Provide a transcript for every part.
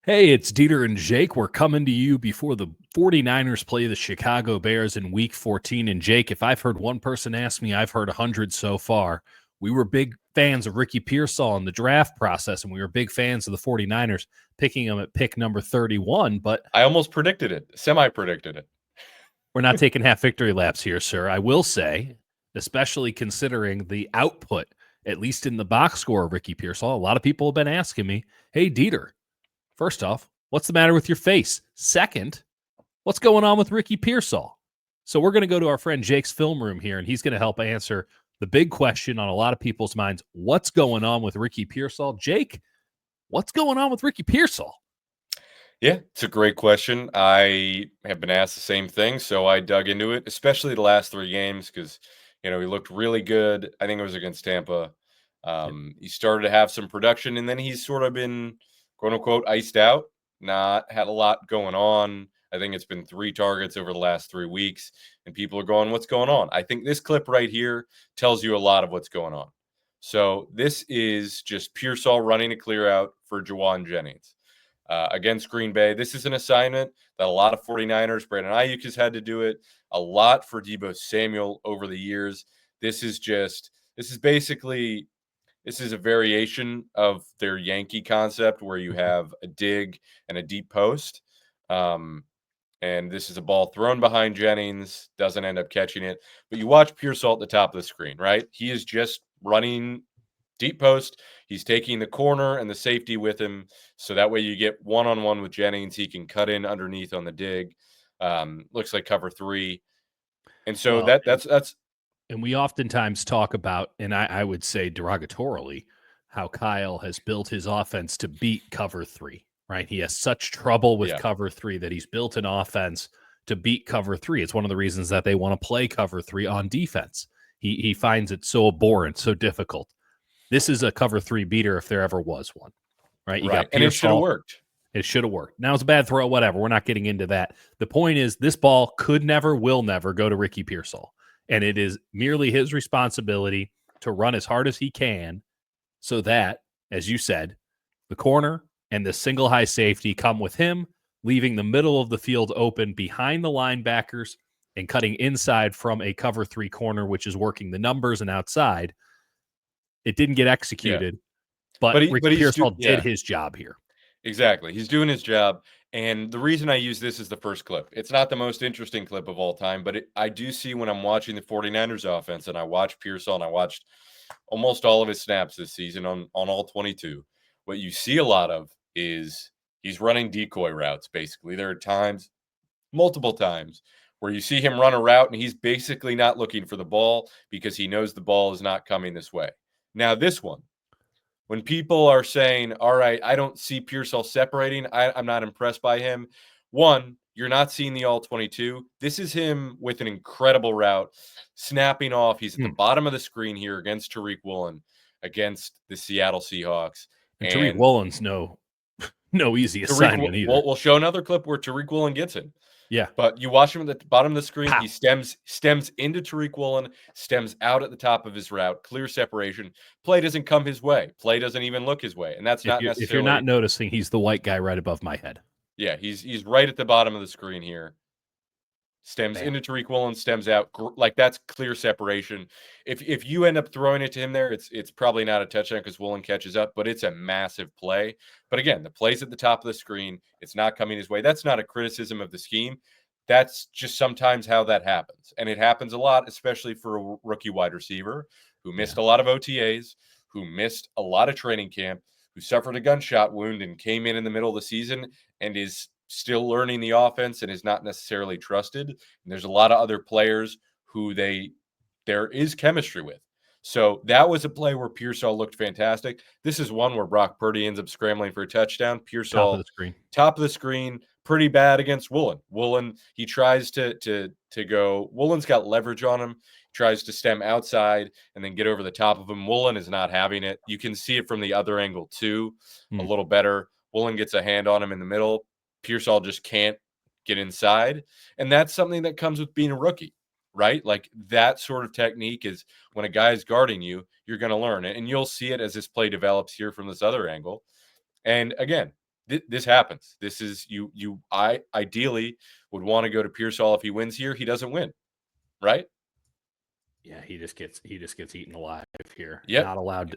Hey, it's Dieter and Jake. We're coming to you before the 49ers play the Chicago Bears in week 14. And Jake, if I've heard one person ask me, I've heard 100 so far. We were big fans of Ricky Pearsall in the draft process, and we were big fans of the 49ers picking him at pick number 31. But I almost predicted it, semi-predicted it. we're not taking half victory laps here, sir. I will say, especially considering the output, at least in the box score of Ricky Pearsall, a lot of people have been asking me, hey, Dieter, first off, what's the matter with your face? Second, what's going on with Ricky Pearsall? So we're going to go to our friend Jake's film room here, and he's going to help answer the big question on a lot of people's minds. What's going on with Ricky Pearsall? Jake, what's going on with Ricky Pearsall? Yeah, it's a great question. I have been asked the same thing, so I dug into it, especially the last 3 games because, he looked really good. I think it was against Tampa. He started to have some production, and then he's sort of been, quote unquote, iced out, not had a lot going on. I think it's been 3 targets over the last 3 weeks, and people are going, what's going on? I think this clip right here tells you a lot of what's going on. So this is just Pearsall running a clear out for Jawan Jennings. Against Green Bay. This is an assignment that a lot of 49ers, Brandon Ayuk has had to do it, a lot for Deebo Samuel over the years. This is a variation of their Yankee concept where you have a dig and a deep post. And this is a ball thrown behind Jennings, doesn't end up catching it. But you watch Pearsall at the top of the screen, right? He is just running deep post. He's taking the corner and the safety with him. So that way you get one-on-one with Jennings. He can cut in underneath on the dig. Looks like cover 3. And so that's and we oftentimes talk about, and I would say derogatorily, how Kyle has built his offense to beat cover 3, right? He has such trouble with cover 3 that he's built an offense to beat cover 3. It's one of the reasons that they want to play cover 3 on defense. He finds it so abhorrent, so difficult. This is a cover 3 beater if there ever was one, right? You got and it should have worked. It should have worked. Now it's a bad throw, whatever. We're not getting into that. The point is this ball could never, will never go to Ricky Pearsall. And it is merely his responsibility to run as hard as he can so that, as you said, the corner and the single high safety come with him, leaving the middle of the field open behind the linebackers and cutting inside from a cover 3 corner, which is working the numbers and outside. It didn't get executed, but Ricky Pearsall did his job here. Exactly. He's doing his job. And the reason I use this as the first clip, it's not the most interesting clip of all time, but I do see when I'm watching the 49ers offense and I watch Pearsall and I watched almost all of his snaps this season on all 22, what you see a lot of is he's running decoy routes, basically. There are times, multiple times, where you see him run a route and he's basically not looking for the ball because he knows the ball is not coming this way. Now, this one, when people are saying, all right, I don't see Pearsall separating, I'm not impressed by him. One, you're not seeing the all 22. This is him with an incredible route, snapping off. He's at the bottom of the screen here against Tariq Woolen, against the Seattle Seahawks. And Tariq Woolen's no easy assignment either. We'll show another clip where Tariq Woolen gets him. Yeah. But you watch him at the bottom of the screen. Pow. He stems into Tariq Woolen, stems out at the top of his route, clear separation. Play doesn't come his way. Play doesn't even look his way. And that's not necessarily. If you're not noticing, he's the white guy right above my head. Yeah, he's right at the bottom of the screen here. Stems into Tariq Woolen, stems out. Like, that's clear separation. If you end up throwing it to him there, it's probably not a touchdown because Woolen catches up, but it's a massive play. But again, the play's at the top of the screen. It's not coming his way. That's not a criticism of the scheme. That's just sometimes how that happens. And it happens a lot, especially for a rookie wide receiver who missed a lot of OTAs, who missed a lot of training camp, who suffered a gunshot wound and came in the middle of the season and is still learning the offense and is not necessarily trusted. And there's a lot of other players who there is chemistry with. So that was a play where Pearsall looked fantastic. This is one where Brock Purdy ends up scrambling for a touchdown. Pearsall, top of the screen, pretty bad against Woolen. Woolen, he tries to go. Woolen's got leverage on him. Tries to stem outside and then get over the top of him. Woolen is not having it. You can see it from the other angle too, a little better. Woolen gets a hand on him in the middle. Pearsall just can't get inside. And that's something that comes with being a rookie, right? Like, that sort of technique is when a guy is guarding you, you're going to learn it. And you'll see it as this play develops here from this other angle. And again, this happens. This is I ideally would want to go to Pearsall if he wins here. He doesn't win, right? Yeah, he just gets eaten alive here. Yep.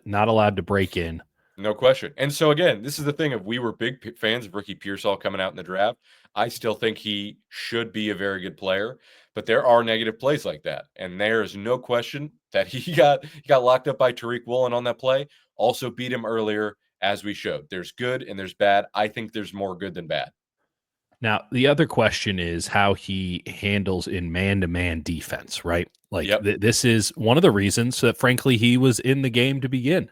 Not allowed to break in. No question. And so again, this is the thing of we were big fans of Ricky Pearsall coming out in the draft. I still think he should be a very good player, but there are negative plays like that. And there is no question that he got locked up by Tariq Woolen on that play. Also beat him earlier, as we showed. There's good and there's bad. I think there's more good than bad. Now, the other question is how he handles in man-to-man defense, right? Like Yep. this is one of the reasons that, frankly, he was in the game to begin,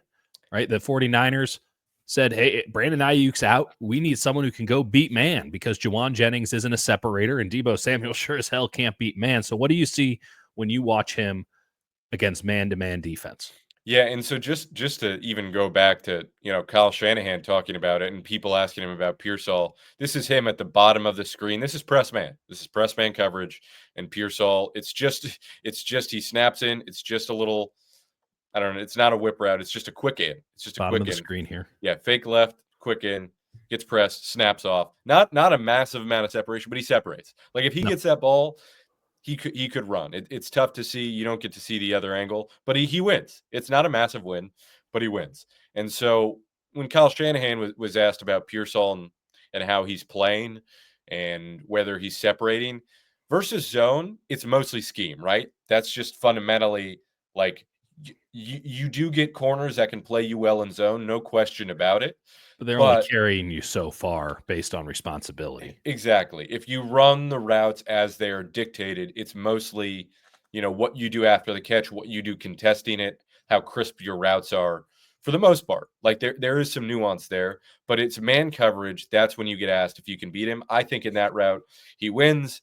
right? The 49ers said, hey, Brandon Ayuk's out. We need someone who can go beat man because Juwan Jennings isn't a separator and Deebo Samuel sure as hell can't beat man. So what do you see when you watch him against man-to-man defense? Yeah, and so just to even go back to, Kyle Shanahan talking about it and people asking him about Pearsall, this is him at the bottom of the screen. This is press man. This is press man coverage. And Pearsall, it's just he snaps in. It's just a little, I don't know, it's not a whip route. It's just a quick in. It's just a Bottom quick of the in. screen here. Yeah, fake left, quick in, gets pressed, snaps off. Not a massive amount of separation, but he separates. Like if he gets that ball, he could run. It's tough to see. You don't get to see the other angle, but he wins. It's not a massive win, but he wins. And so when Kyle Shanahan was asked about Pearsall and how he's playing and whether he's separating versus zone, it's mostly scheme, right? That's just fundamentally like you do get corners that can play you well in zone, no question about it. But they're only carrying you so far based on responsibility. Exactly. If you run the routes as they are dictated, it's mostly, what you do after the catch, what you do contesting it, how crisp your routes are for the most part. Like there is some nuance there, but it's man coverage. That's when you get asked if you can beat him. I think in that route, he wins.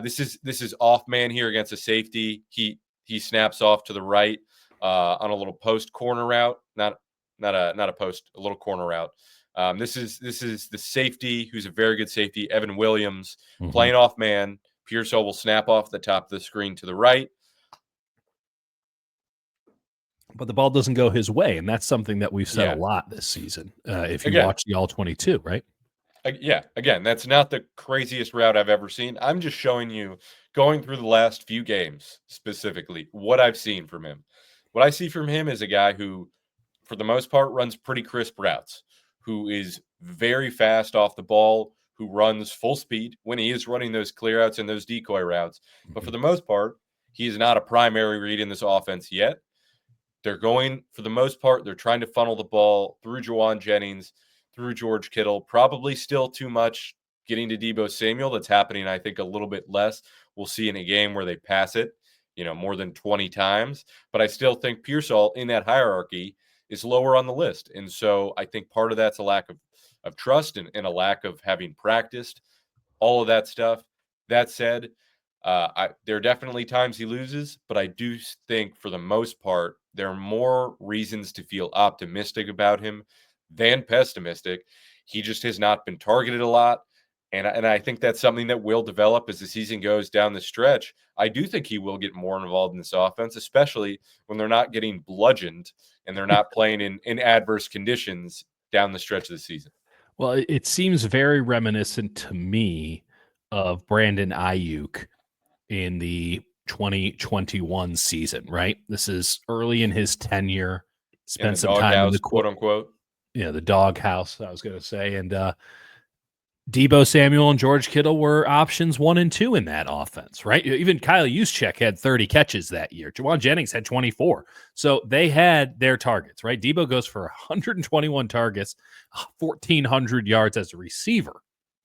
This is off man here against a safety. He snaps off to the right on a little post corner route, not a post, a little corner route. This is the safety, who's a very good safety, Evan Williams, playing off man. Pearsall will snap off the top of the screen to the right. But the ball doesn't go his way, and that's something that we've said a lot this season. If you watch the All-22, right? Yeah. Again, that's not the craziest route I've ever seen. I'm just showing you, going through the last few games specifically, what I've seen from him. What I see from him is a guy who, for the most part, runs pretty crisp routes, who is very fast off the ball, who runs full speed when he is running those clear outs and those decoy routes. But for the most part, he is not a primary read in this offense yet. They're going, for the most part, they're trying to funnel the ball through Juwan Jennings, through George Kittle, probably still too much getting to Deebo Samuel. That's happening, I think, a little bit less. We'll see in a game where they pass it, more than 20 times. But I still think Pearsall in that hierarchy is lower on the list. And so I think part of that's a lack of trust and a lack of having practiced all of that stuff. That said, there are definitely times he loses, but I do think for the most part, there are more reasons to feel optimistic about him than pessimistic. He just has not been targeted a lot. And I think that's something that will develop as the season goes down the stretch. I do think he will get more involved in this offense, especially when they're not getting bludgeoned and they're not playing in adverse conditions down the stretch of the season. Well, it seems very reminiscent to me of Brandon Ayuk in the 2021 season, right? This is early in his tenure. Spent some time in the quote unquote. Yeah, the doghouse, I was going to say. And Deebo Samuel and George Kittle were options 1 and 2 in that offense, right? Even Kyle Juszczyk had 30 catches that year. Juwan Jennings had 24. So they had their targets, right? Deebo goes for 121 targets, 1,400 yards as a receiver,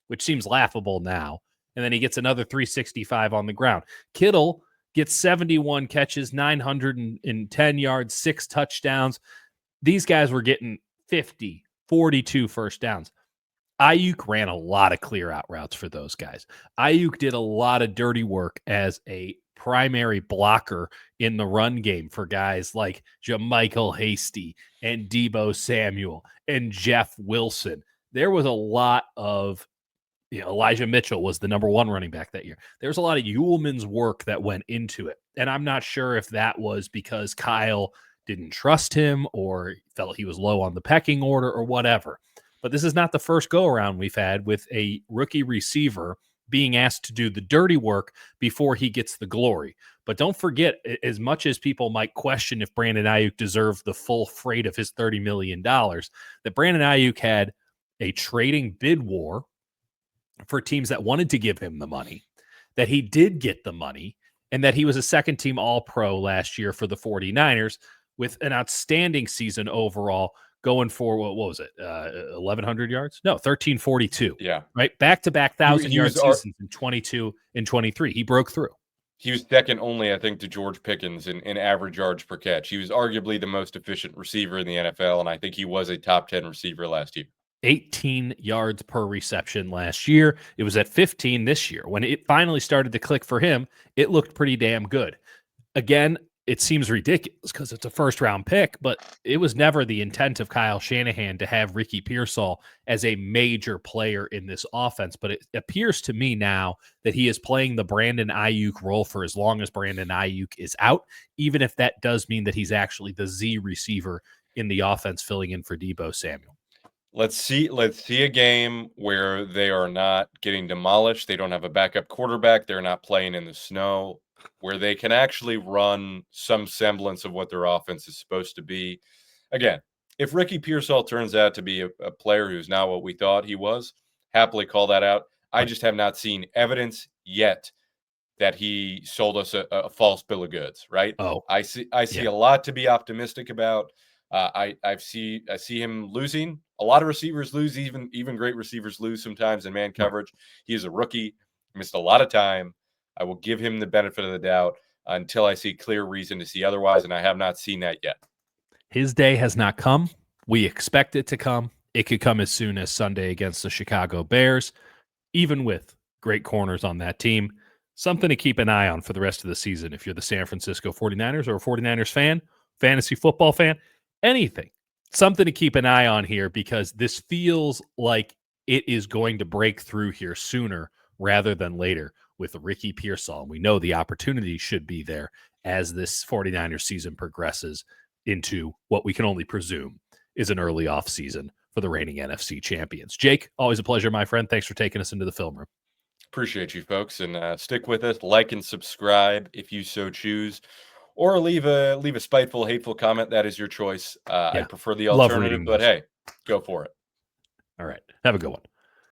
which seems laughable now. And then he gets another 365 on the ground. Kittle gets 71 catches, 910 yards, 6 touchdowns. These guys were getting 50, 42 first downs. Ayuk ran a lot of clear out routes for those guys. Ayuk did a lot of dirty work as a primary blocker in the run game for guys like JaMychal Hasty and Deebo Samuel and Jeff Wilson. There was a lot of Elijah Mitchell was the number 1 running back that year. There's a lot of Ullman's work that went into it. And I'm not sure if that was because Kyle didn't trust him or felt he was low on the pecking order or whatever. But this is not the first go-around we've had with a rookie receiver being asked to do the dirty work before he gets the glory. But don't forget, as much as people might question if Brandon Ayuk deserved the full freight of his $30 million, that Brandon Ayuk had a trading bid war for teams that wanted to give him the money, that he did get the money, and that he was a second-team All-Pro last year for the 49ers with an outstanding season overall, going for, what was it, 1,100 yards? No, 1,342. Yeah. Right? Back-to-back 1,000-yard was seasons in 22 and 23. He broke through. He was second only, I think, to George Pickens in average yards per catch. He was arguably the most efficient receiver in the NFL, and I think he was a top 10 receiver last year. 18 yards per reception last year. It was at 15 this year. When it finally started to click for him, it looked pretty damn good. Again, it seems ridiculous because it's a first-round pick, but it was never the intent of Kyle Shanahan to have Ricky Pearsall as a major player in this offense. But it appears to me now that he is playing the Brandon Ayuk role for as long as Brandon Ayuk is out, even if that does mean that he's actually the Z receiver in the offense filling in for Deebo Samuel. Let's see a game where they are not getting demolished. They don't have a backup quarterback. They're not playing in the snow, where they can actually run some semblance of what their offense is supposed to be. Again, if Ricky Pearsall turns out to be a player who's not what we thought he was, happily call that out. I just have not seen evidence yet that he sold us a false bill of goods, right? Oh, I see a lot to be optimistic about. I see him losing. A lot of receivers lose, even great receivers lose sometimes in man coverage. He is a rookie, missed a lot of time. I will give him the benefit of the doubt until I see clear reason to see otherwise, and I have not seen that yet. His day has not come. We expect it to come. It could come as soon as Sunday against the Chicago Bears, even with great corners on that team. Something to keep an eye on for the rest of the season if you're the San Francisco 49ers or a 49ers fan, fantasy football fan, anything. Something to keep an eye on here because this feels like it is going to break through here sooner rather than later with Ricky Pearsall. And we know the opportunity should be there as this 49ers season progresses into what we can only presume is an early off season for the reigning NFC champions. Jake, always a pleasure, my friend. Thanks for taking us into the film room. Appreciate you, folks, and stick with us. Like and subscribe if you so choose, or leave a spiteful, hateful comment. That is your choice. I prefer the alternative, but hey, go for it. All right. Have a good one.